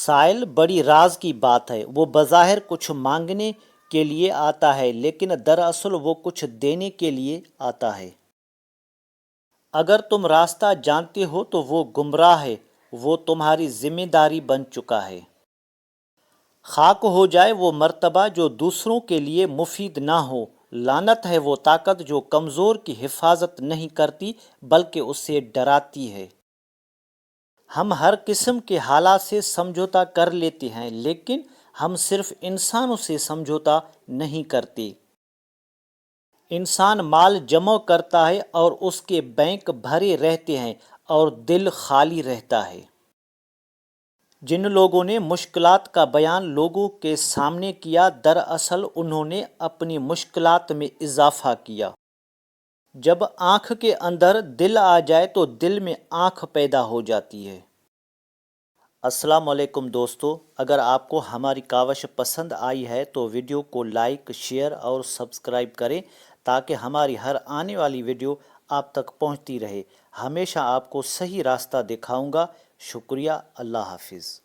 سائل بڑی راز کی بات ہے، وہ بظاہر کچھ مانگنے کے لیے آتا ہے لیکن دراصل وہ کچھ دینے کے لیے آتا ہے۔ اگر تم راستہ جانتے ہو تو وہ گمراہ ہے، وہ تمہاری ذمہ داری بن چکا ہے۔ خاک ہو جائے وہ مرتبہ جو دوسروں کے لیے مفید نہ ہو، لعنت ہے وہ طاقت جو کمزور کی حفاظت نہیں کرتی بلکہ اسے ڈراتی ہے۔ ہم ہر قسم کے حالات سے سمجھوتا کر لیتے ہیں لیکن ہم صرف انسانوں سے سمجھوتا نہیں کرتے۔ انسان مال جمع کرتا ہے اور اس کے بینک بھرے رہتے ہیں اور دل خالی رہتا ہے۔ جن لوگوں نے مشکلات کا بیان لوگوں کے سامنے کیا، دراصل انہوں نے اپنی مشکلات میں اضافہ کیا۔ جب آنکھ کے اندر دل آ جائے تو دل میں آنکھ پیدا ہو جاتی ہے۔ السلام علیکم دوستو، اگر آپ کو ہماری کاوش پسند آئی ہے تو ویڈیو کو لائک، شیئر اور سبسکرائب کریں تاکہ ہماری ہر آنے والی ویڈیو آپ تک پہنچتی رہے۔ ہمیشہ آپ کو صحیح راستہ دکھاؤں گا۔ شکریہ، اللہ حافظ۔